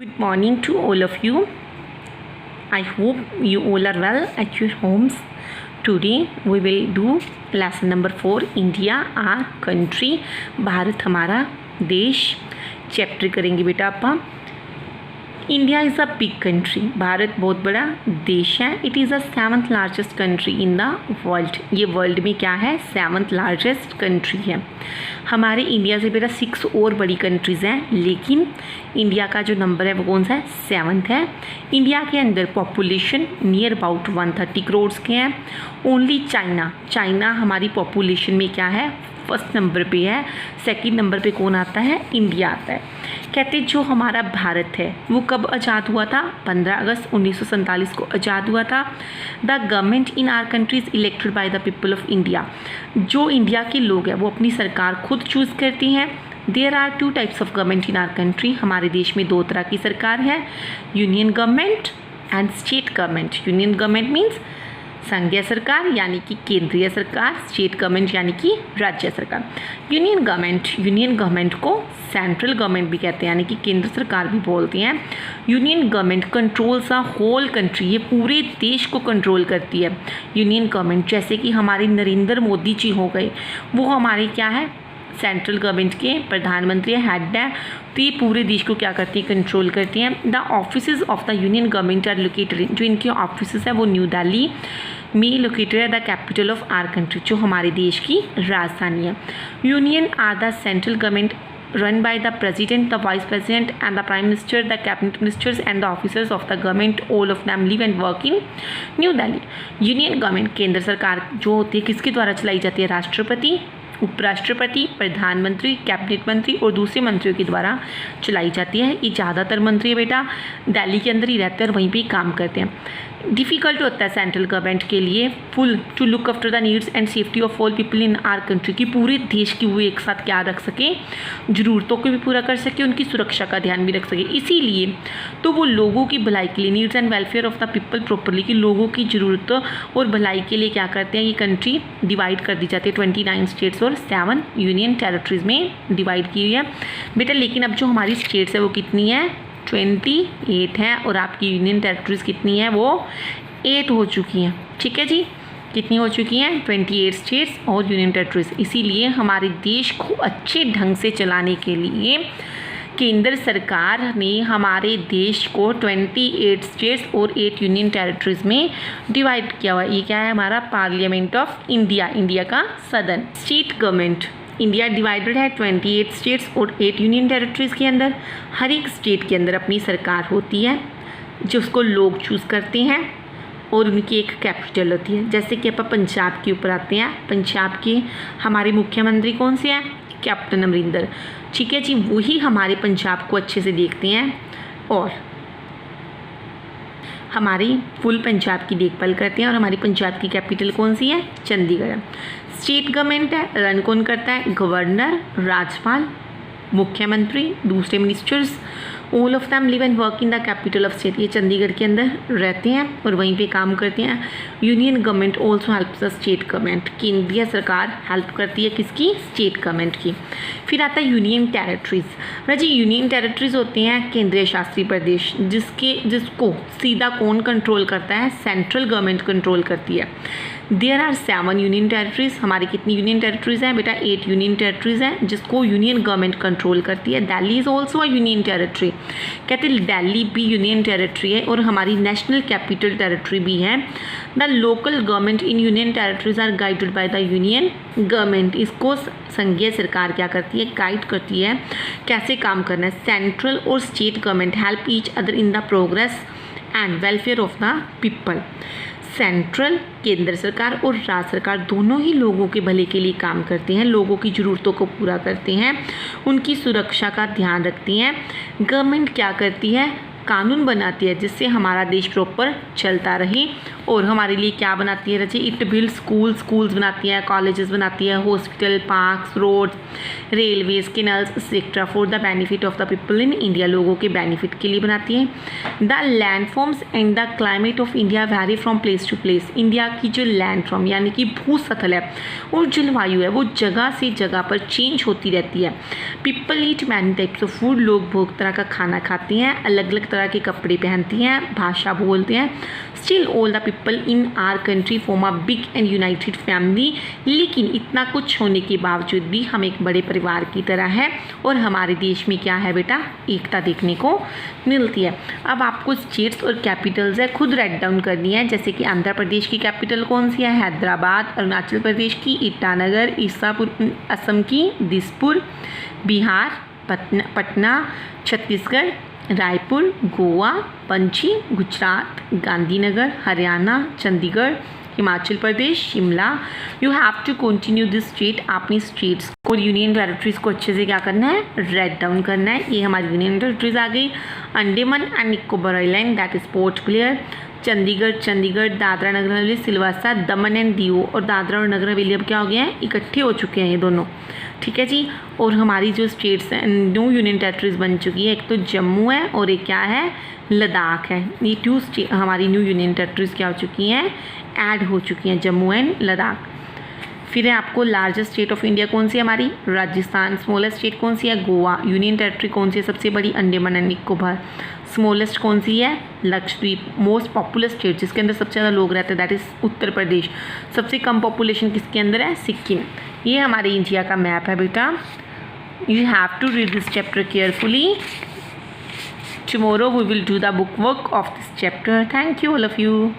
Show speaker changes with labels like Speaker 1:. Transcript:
Speaker 1: Good morning to all of you. I hope you all are well at your homes. Today we will do lesson number 4 India our country, Bharat हमारा देश chapter करेंगे बेटा आप। India is a big country, Bharat बहुत बड़ा देश है। It is a 7th largest country in the world, ये वर्ल्ड में क्या है 7th लार्जेस्ट कंट्री है। हमारे इंडिया से बेटा 6 और बड़ी कंट्रीज़ हैं, लेकिन इंडिया का जो नंबर है वो कौन सा है 7th है। इंडिया के अंदर पॉपुलेशन नियर अबाउट 130 करोड़ के हैं। ओनली चाइना हमारी पॉपुलेशन में क्या है फर्स्ट नंबर पे है। सेकंड नंबर पे कौन आता है इंडिया आता है। कहते जो हमारा भारत है वो कब आज़ाद हुआ था 15 अगस्त 1947 को आज़ाद हुआ था। The government in our country is elected by the people of India, जो इंडिया के लोग हैं वो अपनी सरकार खुद चूज़ करती हैं। There are 2 types of government in our country, हमारे देश में 2 तरह की सरकार है, union government and state government. Union government means संघीय सरकार यानी कि केंद्रीय सरकार, स्टेट गवर्नमेंट यानी कि राज्य सरकार। यूनियन गवर्नमेंट को सेंट्रल गवर्नमेंट भी कहते हैं यानी कि केंद्र सरकार भी बोलते हैं। Union government controls the whole country, ये पूरे देश को कंट्रोल करती है यूनियन गवर्नमेंट। जैसे कि हमारे नरेंद्र मोदी जी हो गए, वो हमारे क्या है सेंट्रल गवर्नमेंट के प्रधानमंत्री हेड है, तो ये पूरे देश को क्या करती है कंट्रोल करती हैं। The office of the union government are located, जो इनके ऑफिस है वो न्यू दिल्ली में लोकेटेड है, the capital of our country, जो हमारे देश की राजधानी है। Union or the central government run by the president, the vice president and the prime minister, the cabinet ministers and the officers of the government, all of them live and work in New Delhi. Union government केंद्र सरकार जो होती है किसके द्वारा चलाई जाती है, राष्ट्रपति, उपराष्ट्रपति, प्रधानमंत्री, कैबिनेट मंत्री और दूसरे मंत्रियों के द्वारा चलाई जाती है। ये ज़्यादातर मंत्री बेटा दिल्ली के अंदर ही रहते हैं और वहीं पे काम करते हैं। डिफ़िकल्ट होता है सेंट्रल गवर्नमेंट के लिए full to look after the needs and safety of all people in our country, कि पूरे देश की वो एक साथ क्या रख सके, ज़रूरतों को भी पूरा कर सके, उनकी सुरक्षा का ध्यान भी रख सके। इसीलिए तो वो लोगों की भलाई के लिए needs and welfare of the people properly, कि लोगों की ज़रूरतों और भलाई के लिए क्या करते हैं ये कंट्री डिवाइड कर दी जाती है 29 स्टेट्स और 7 यूनियन टेरिटरीज़ में डिवाइड की हुई है बेटा। लेकिन अब जो हमारी स्टेट्स है वो कितनी है 28 हैं और आपकी यूनियन टेरिटरीज़ कितनी है वो 8 हो चुकी हैं। ठीक है जी, कितनी हो चुकी हैं 28 स्टेट्स और यूनियन टेरिटरीज़। इसीलिए हमारे देश को अच्छे ढंग से चलाने के लिए केंद्र सरकार ने हमारे देश को 28 स्टेट्स और 8 यूनियन टेरिटरीज़ में डिवाइड किया हुआ है। ये क्या है हमारा पार्लियामेंट ऑफ इंडिया, इंडिया का सदन। स्टेट गवर्नमेंट इंडिया डिवाइडेड है 28 स्टेट्स और 8 यूनियन टेरिटरीज़ के अंदर। हर एक स्टेट के अंदर अपनी सरकार होती है जिसको लोग चूज़ करते हैं और उनकी एक कैपिटल होती है। जैसे कि अपन पंजाब के ऊपर आते हैं, पंजाब के हमारे मुख्यमंत्री कौन से हैं, कैप्टन अमरिंदर। ठीक है जी, वही हमारे पंजाब को अच्छे से देखते हैं और हमारी फुल पंजाब की देखभाल करते हैं। और हमारी पंजाब की कैपिटल कौन सी है, चंडीगढ़। स्टेट गवर्नमेंट है, रन कौन करता है, गवर्नर, राज्यपाल, मुख्यमंत्री, दूसरे ministers, all of them live and work in the capital of state. ये चंडीगढ़ के अंदर रहते हैं और वहीं पे काम करते हैं। Union government also helps the state government, केंद्रीय सरकार हेल्प करती है किसकी, स्टेट गवर्नमेंट की। फिर आता है यूनियन टेरिटरीज़। जी यूनियन टेरिटरीज़ होते हैं केंद्रीय शासित प्रदेश, जिसको सीधा कौन कंट्रोल करता है, सेंट्रल गवर्नमेंट कंट्रोल करती है। देयर आर 7 यूनियन टेरिटरीज़, हमारी कितनी यूनियन टेरिटरीज़ हैं बेटा 8 यूनियन टेरिटरीज़ हैं जिसको यूनियन गवर्नमेंट कंट्रोल करती है। Delhi is also a union territory, कहते हैं दिल्ली भी यूनियन टेरिटरी है और हमारी नेशनल कैपिटल टेरिटरी भी है। The local government in union territories are guided by the union government, इसको संघीय सरकार क्या करती है, गाइड करती है कैसे काम करना है। सेंट्रल और state government help each other in the progress and welfare of the people. Central केंद्र सरकार और राज्य सरकार दोनों ही लोगों के भले के लिए काम करते हैं, लोगों की ज़रूरतों को पूरा करते हैं, उनकी सुरक्षा का ध्यान रखती हैं। गवर्नमेंट क्या करती है, कानून बनाती है जिससे हमारा देश प्रॉपर चलता रहे और हमारे लिए क्या बनाती है रची? इट बिल्ड स्कूल्स बनाती है, कॉलेजेस बनाती है, hospital, parks, roads, railways, canals etcetera for the benefit of the people in India, लोगों के बेनिफिट के लिए बनाती है। The landforms and the climate of India vary from place to place, India की जो लैंडफॉर्म यानी कि भूसतल है और जलवायु है वो जगह से जगह पर चेंज होती रहती है। People eat many types of food, लोग बहुत तरह का खाना खाते हैं, अलग अलग तरह के कपड़े पहनते हैं, भाषा बोलते हैं। Still all the people in our country form a big and United family, लेकिन इतना कुछ होने के बावजूद भी हम एक बड़े परिवार की तरह है और हमारे देश में क्या है बेटा? एकता देखने को मिलती है। अब आपको स्टेट्स और कैपिटल्स है खुद राइट डाउन करनी है, जैसे कि आंध्र प्रदेश की कैपिटल कौन सी है? हैदराबाद। अरुणाचल प्रदेश की ईटानगर, असम की Dispur, Bihar Patna, Chhattisgarh Raipur, Goa Panaji, Gujarat Gandhinagar, Haryana Chandigarh, Himachal Pradesh Shimla. You have to continue this state. आपने स्टेट्स और यूनियन टेरिटरीज को अच्छे से क्या करना है? राइट डाउन करना है। ये हमारी यूनियन टेरिटरीज आ गई। Andaman and Nicobar island that is Port Blair, Chandigarh, Dadra Nagar Haveli, Silvassa, Daman and Diu. और दादरा और नगर हवेली अब क्या हो गए हैं? इकट्ठे हो चुके हैं ये दोनों, ठीक है जी। और हमारी जो स्टेट्स हैं, न्यू यूनियन टेरिटरीज बन चुकी है, एक तो जम्मू है और एक क्या है? लद्दाख है। ये टू हमारी न्यू यूनियन टेरिटरीज क्या हो चुकी हैं? ऐड हो चुकी हैं, जम्मू एंड लद्दाख। फिर है आपको लार्जेस्ट स्टेट ऑफ इंडिया कौन सी है? हमारी राजस्थान। स्मॉलेस्ट स्टेट कौन सी है? गोवा। यूनियन टेरिटरी कौन सी है सबसे बड़ी? अंडमान एंड निकोबार। स्मॉलेस्ट कौन सी है? लक्षद्वीप। मोस्ट पॉपुलर स्टेट जिसके अंदर सबसे ज़्यादा लोग रहते हैं दैट इज़ उत्तर प्रदेश। सबसे कम पॉपुलेशन किसके अंदर है? सिक्किम। ये हमारे इंडिया का मैप है बेटा। You have to read this chapter carefully. Tomorrow we will do the book work of this chapter. Thank you all of you.